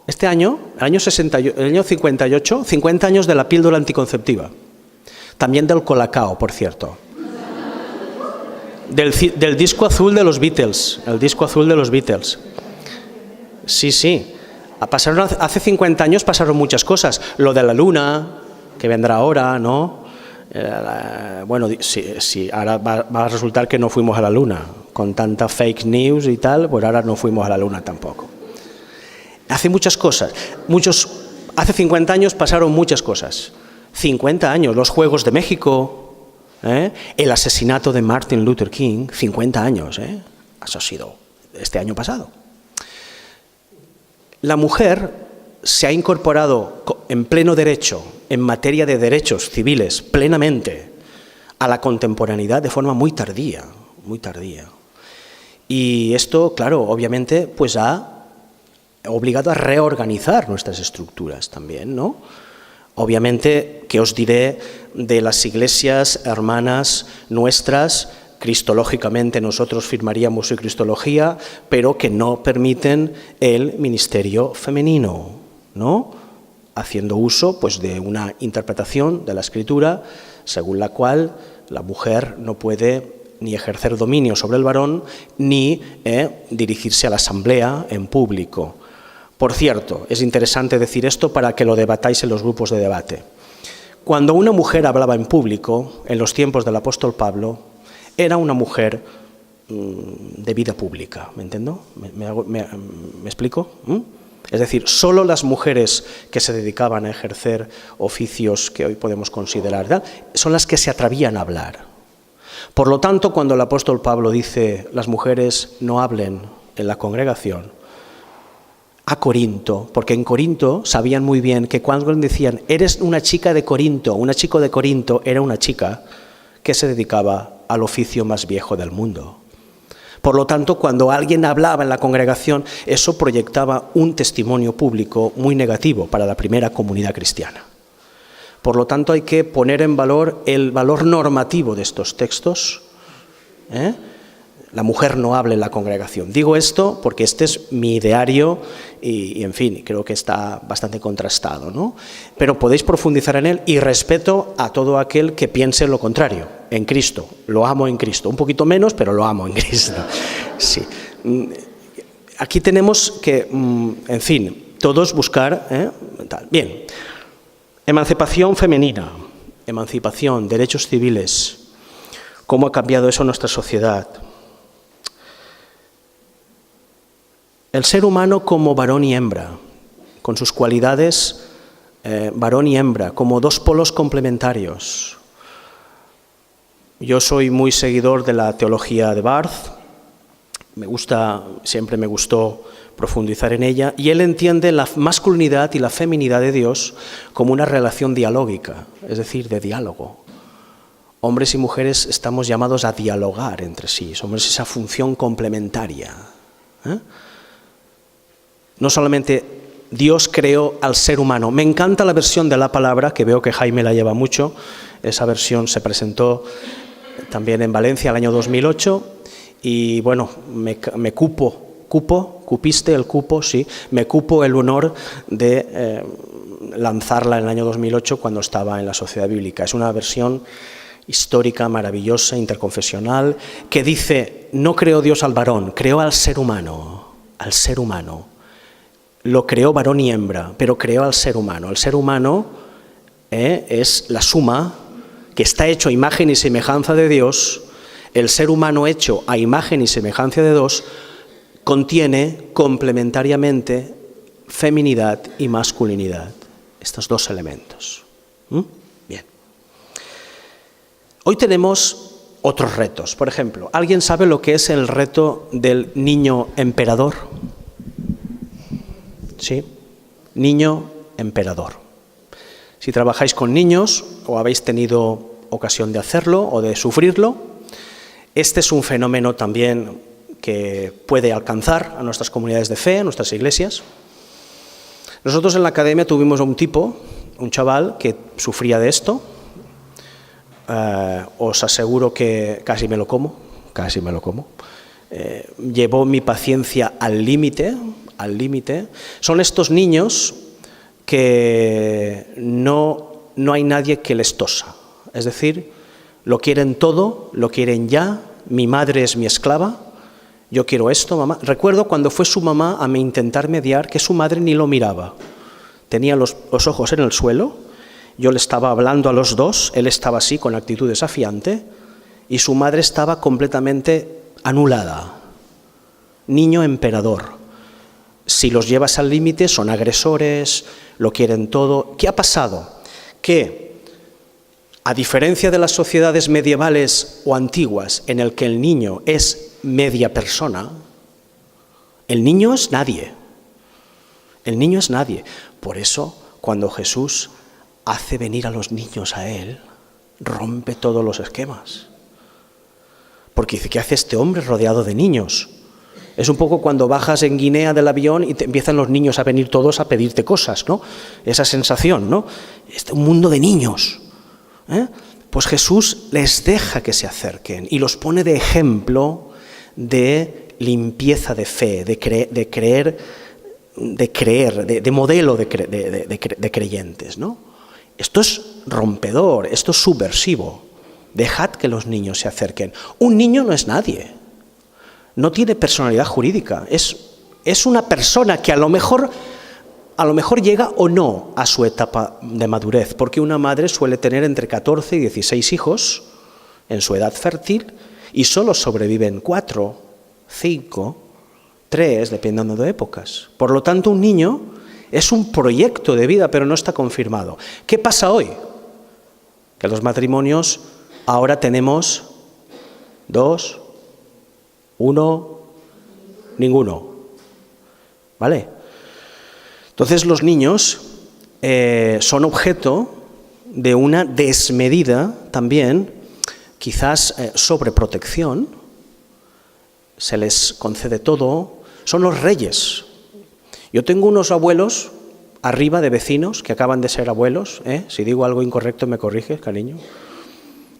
Este año, el año 58, 50 años de la píldora anticonceptiva. También del colacao, por cierto. Del disco azul de los Beatles, el disco azul de los Beatles. Sí, sí. Hace 50 años pasaron muchas cosas. Lo de la luna, que vendrá ahora, ¿no? Bueno, sí, ahora va a resultar que no fuimos a la luna. Con tanta fake news y tal, pues ahora no fuimos a la luna tampoco. Hace muchas cosas. Hace 50 años pasaron muchas cosas. 50 años, los Juegos de México, el asesinato de Martin Luther King, 50 años, eso ha sido este año pasado. La mujer se ha incorporado en pleno derecho, en materia de derechos civiles, plenamente, a la contemporaneidad de forma muy tardía, muy tardía. Y esto, claro, obviamente, pues ha obligado a reorganizar nuestras estructuras también, ¿no? Obviamente, ¿qué os diré de las iglesias hermanas nuestras? Cristológicamente nosotros firmaríamos su cristología, pero que no permiten el ministerio femenino, ¿no? Haciendo uso, pues, de una interpretación de la Escritura según la cual la mujer no puede ni ejercer dominio sobre el varón ni dirigirse a la asamblea en público. Por cierto, es interesante decir esto para que lo debatáis en los grupos de debate. Cuando una mujer hablaba en público, en los tiempos del apóstol Pablo, era una mujer de vida pública, ¿me entiendo? ¿Me explico? Es decir, solo las mujeres que se dedicaban a ejercer oficios que hoy podemos considerar, ¿verdad?, son las que se atrevían a hablar. Por lo tanto, cuando el apóstol Pablo dice las mujeres no hablen en la congregación, a Corinto, porque en Corinto sabían muy bien que cuando decían eres una chica de Corinto, una chico de Corinto, era una chica que se dedicaba al oficio más viejo del mundo. Por lo tanto, cuando alguien hablaba en la congregación, eso proyectaba un testimonio público muy negativo para la primera comunidad cristiana. Por lo tanto, hay que poner en valor el valor normativo de estos textos. La mujer no habla en la congregación. Digo esto porque este es mi ideario y en fin, creo que está bastante contrastado, ¿no? Pero podéis profundizar en él y respeto a todo aquel que piense lo contrario, en Cristo. Lo amo en Cristo. Un poquito menos, pero lo amo en Cristo. Sí. Aquí tenemos que, en fin, todos buscar... Bien. Emancipación femenina, emancipación, derechos civiles. ¿Cómo ha cambiado eso en nuestra sociedad? El ser humano como varón y hembra, con sus cualidades varón y hembra, como dos polos complementarios. Yo soy muy seguidor de la teología de Barth, siempre me gustó profundizar en ella, y él entiende la masculinidad y la feminidad de Dios como una relación dialógica, es decir, de diálogo. Hombres y mujeres estamos llamados a dialogar entre sí, somos esa función complementaria. No solamente Dios creó al ser humano. Me encanta la versión de la palabra, que veo que Jaime la lleva mucho. Esa versión se presentó también en Valencia el año 2008 y bueno, me cupo el honor de lanzarla en el año 2008 cuando estaba en la Sociedad Bíblica. Es una versión histórica, maravillosa, interconfesional, que dice, no creó Dios al varón, creó al ser humano, al ser humano. Lo creó varón y hembra, pero creó al ser humano. El ser humano es la suma, que está hecho a imagen y semejanza de Dios. El ser humano hecho a imagen y semejanza de Dios contiene complementariamente feminidad y masculinidad, estos dos elementos. Bien. Hoy tenemos otros retos. Por ejemplo, ¿alguien sabe lo que es el reto del niño emperador? ¿Sí? Niño emperador. Si trabajáis con niños o habéis tenido ocasión de hacerlo o de sufrirlo, este es un fenómeno también que puede alcanzar a nuestras comunidades de fe, a nuestras iglesias. Nosotros en la academia tuvimos a un chaval que sufría de esto. Os aseguro que casi me lo como. Llevó mi paciencia al límite. Son estos niños que no hay nadie que les tosa. Es decir, lo quieren todo, lo quieren ya, mi madre es mi esclava, yo quiero esto, mamá. Recuerdo cuando fue su mamá a intentar mediar que su madre ni lo miraba. Tenía los ojos en el suelo, yo le estaba hablando a los dos, él estaba así con actitud desafiante y su madre estaba completamente anulada. Niño emperador. Si los llevas al límite son agresores, lo quieren todo. ¿Qué ha pasado? Que, a diferencia de las sociedades medievales o antiguas en el que el niño es media persona, el niño es nadie. El niño es nadie. Por eso, cuando Jesús hace venir a los niños a él, rompe todos los esquemas. Porque dice, ¿qué hace este hombre rodeado de niños? Es un poco cuando bajas en Guinea del avión y te empiezan los niños a venir todos a pedirte cosas, ¿no? Esa sensación, ¿no? Es un mundo de niños. Pues Jesús les deja que se acerquen y los pone de ejemplo de limpieza de fe, de modelo de creyentes, ¿no? Esto es rompedor, esto es subversivo. Dejad que los niños se acerquen. Un niño no es nadie, no tiene personalidad jurídica, es una persona que a lo mejor llega o no a su etapa de madurez, porque una madre suele tener entre 14 y 16 hijos en su edad fértil y solo sobreviven 4, 5, 3, dependiendo de épocas. Por lo tanto, un niño es un proyecto de vida, pero no está confirmado. ¿Qué pasa hoy? Que los matrimonios ahora tenemos 2, 1, ninguno. ¿Vale? Entonces los niños son objeto de una desmedida también, quizás sobreprotección, se les concede todo, son los reyes. Yo tengo unos abuelos arriba de vecinos que acaban de ser abuelos, si digo algo incorrecto me corriges, cariño,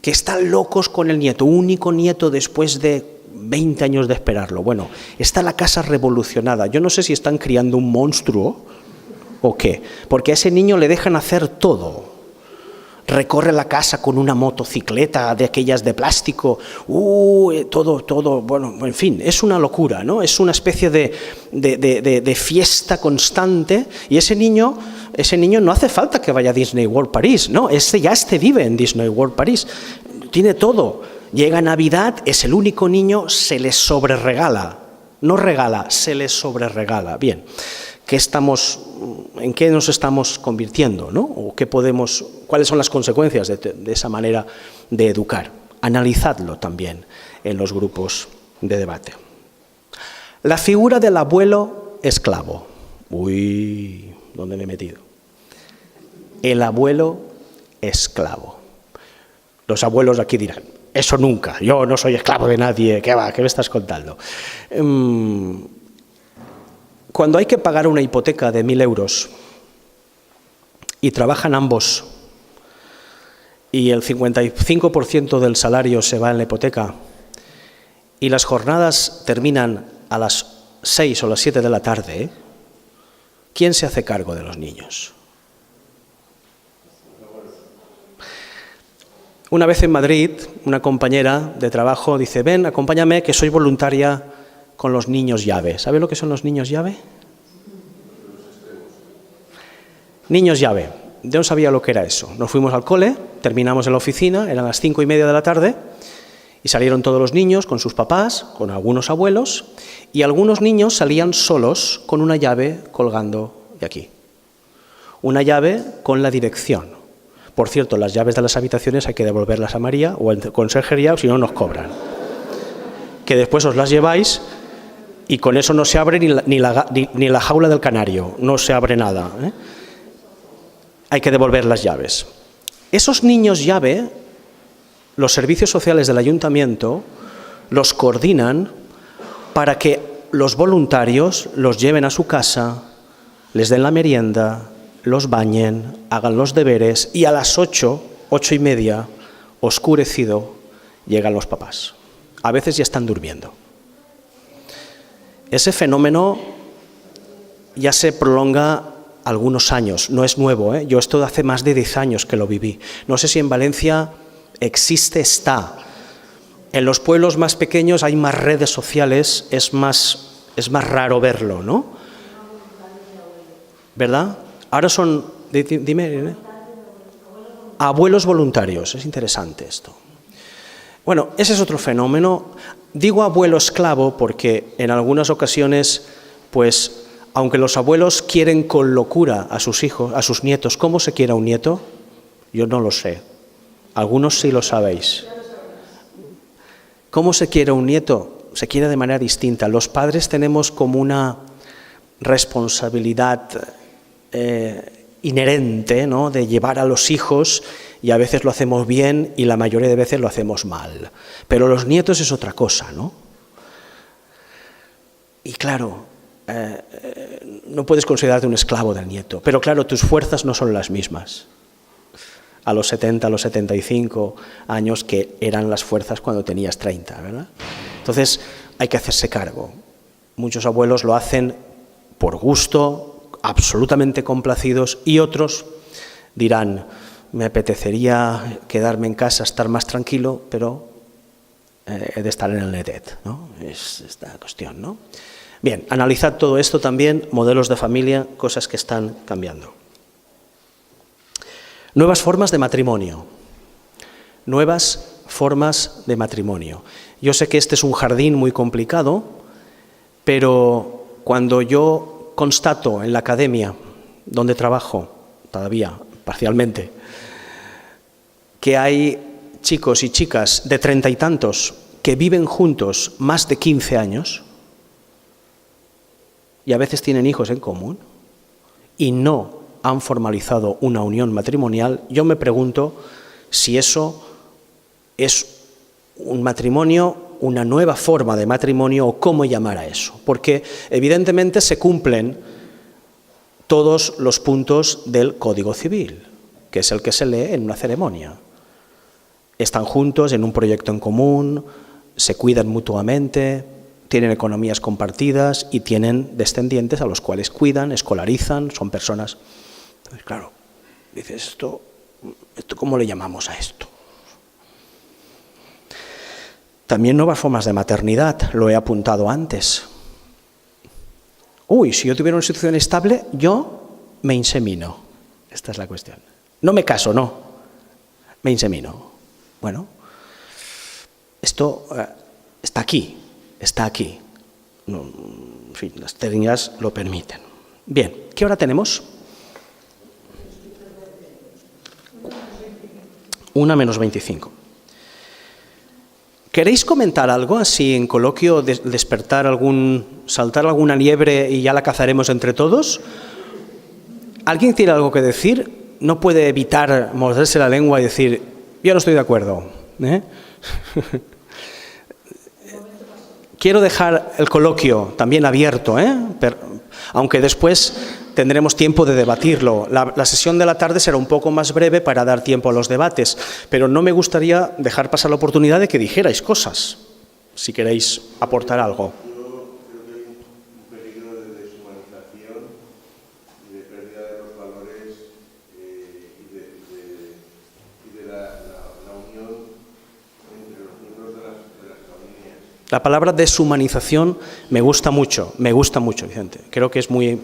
que están locos con el nieto, único nieto después de 20 años de esperarlo. Bueno, está la casa revolucionada. Yo no sé si están criando un monstruo o qué, porque a ese niño le dejan hacer todo. Recorre la casa con una motocicleta de aquellas de plástico, todo, bueno, en fin, es una locura, ¿no? Es una especie de fiesta constante y ese niño no hace falta que vaya a Disney World París, ¿no? Este vive en Disney World París, tiene todo. Llega Navidad, es el único niño, se le sobreregala, no regala, se le sobreregala. Bien, ¿en qué nos estamos convirtiendo, ¿no? ¿O cuáles son las consecuencias de esa manera de educar? Analizadlo también en los grupos de debate. La figura del abuelo esclavo. Uy, ¿dónde me he metido? El abuelo esclavo. Los abuelos aquí dirán, eso nunca, yo no soy esclavo de nadie, ¿qué me estás contando? Cuando hay que pagar una hipoteca de 1.000 euros y trabajan ambos y el 55% del salario se va en la hipoteca y las jornadas terminan a las 6 o las 7 de la tarde, ¿quién se hace cargo de los niños? Una vez en Madrid, una compañera de trabajo dice, ven, acompáñame, que soy voluntaria con los niños llave. ¿Sabe lo que son los niños llave? Niños llave. Yo no sabía lo que era eso. Nos fuimos al cole, terminamos en la oficina, eran las 5:30 de la tarde, y salieron todos los niños con sus papás, con algunos abuelos, y algunos niños salían solos con una llave colgando de aquí. Una llave con la dirección. Por cierto, las llaves de las habitaciones hay que devolverlas a María o en conserjería, o si no nos cobran. Que después os las lleváis y con eso no se abre ni la jaula del canario, no se abre nada. Hay que devolver las llaves. Esos niños llave, los servicios sociales del ayuntamiento los coordinan para que los voluntarios los lleven a su casa, les den la merienda, los bañen, hagan los deberes y a las 8:30, oscurecido, llegan los papás. A veces ya están durmiendo. Ese fenómeno ya se prolonga algunos años, no es nuevo, Yo esto hace más de 10 años que lo viví. No sé si en Valencia está. En los pueblos más pequeños hay más redes sociales, es más raro verlo, ¿no? ¿Verdad? Ahora son, dime, Irene. Abuelos voluntarios, es interesante esto. Bueno, ese es otro fenómeno. Digo abuelo esclavo porque en algunas ocasiones, pues, aunque los abuelos quieren con locura a sus hijos, a sus nietos, ¿cómo se quiere a un nieto? Yo no lo sé. Algunos sí lo sabéis. ¿Cómo se quiere a un nieto? Se quiere de manera distinta. Los padres tenemos como una responsabilidad inherente, ¿no?, de llevar a los hijos, y a veces lo hacemos bien y la mayoría de veces lo hacemos mal. Pero los nietos es otra cosa, ¿no? Y claro, no puedes considerarte un esclavo del nieto, pero claro, tus fuerzas no son las mismas a los 70, a los 75 años que eran las fuerzas cuando tenías 30, ¿verdad? Entonces hay que hacerse cargo. Muchos abuelos lo hacen por gusto, absolutamente complacidos, y otros dirán, me apetecería quedarme en casa, estar más tranquilo, pero he de estar en el Netet, ¿no? Es esta cuestión, ¿no? Bien, analizad todo esto también, modelos de familia, cosas que están cambiando. Nuevas formas de matrimonio. Nuevas formas de matrimonio. Yo sé que este es un jardín muy complicado, pero cuando yo constato en la academia, donde trabajo, todavía parcialmente, que hay chicos y chicas de 30 y tantos que viven juntos más de 15 años y a veces tienen hijos en común y no han formalizado una unión matrimonial, yo me pregunto si eso es un matrimonio, una nueva forma de matrimonio, o cómo llamar a eso. Porque evidentemente se cumplen todos los puntos del Código Civil, que es el que se lee en una ceremonia. Están juntos en un proyecto en común, se cuidan mutuamente, tienen economías compartidas y tienen descendientes a los cuales cuidan, escolarizan, son personas. Entonces, claro, dices, ¿esto cómo le llamamos a esto? También nuevas formas de maternidad, lo he apuntado antes. Uy, si yo tuviera una situación estable, yo me insemino. Esta es la cuestión. No me caso, no. Me insemino. Bueno, esto está aquí, está aquí. No, en fin, las técnicas lo permiten. Bien, ¿qué hora tenemos? 1:25. ¿Queréis comentar algo así en coloquio, saltar alguna liebre y ya la cazaremos entre todos? ¿Alguien tiene algo que decir? No puede evitar morderse la lengua y decir, yo no estoy de acuerdo. Quiero dejar el coloquio también abierto, aunque después tendremos tiempo de debatirlo. La sesión de la tarde será un poco más breve para dar tiempo a los debates, pero no me gustaría dejar pasar la oportunidad de que dijerais cosas, si queréis aportar algo. Yo creo que hay un peligro de deshumanización y de pérdida de los valores y de la unión entre los miembros de las familias. La palabra deshumanización me gusta mucho, Vicente. Creo que es muy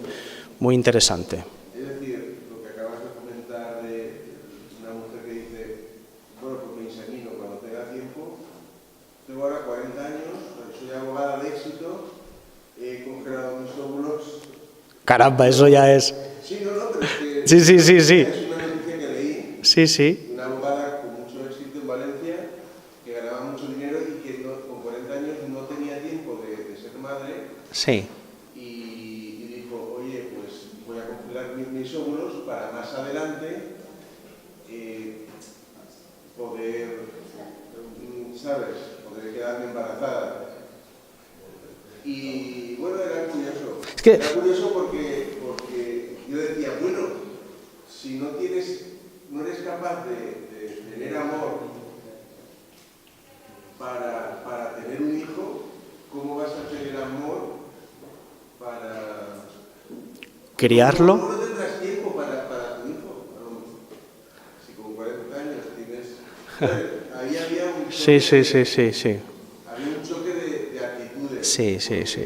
interesante. Es decir, lo que acabas de comentar de una mujer que dice, bueno, pues me insemino cuando tenga tiempo, tengo ahora 40 años, soy abogada de éxito, he congelado mis óvulos. Caramba, eso ya es... Sí, no, pero es que Sí. es una noticia que leí. Sí. Una abogada con mucho éxito en Valencia, que ganaba mucho dinero y que con 40 años no tenía tiempo de ser madre. Sí. Y dijo, oye, pues voy a congelar mis óvulos para más adelante poder, ¿sabes?, poder quedarme embarazada. Y bueno, era curioso. Era curioso porque yo decía, bueno, si no eres capaz de tener amor para tener un hijo, ¿cómo vas a tener amor para criarlo? No tendrás tiempo para tu hijo. Si con 40 años tienes... Ahí había un Sí, sí, sí, sí, sí. Había un choque de actitudes. Sí, sí, sí.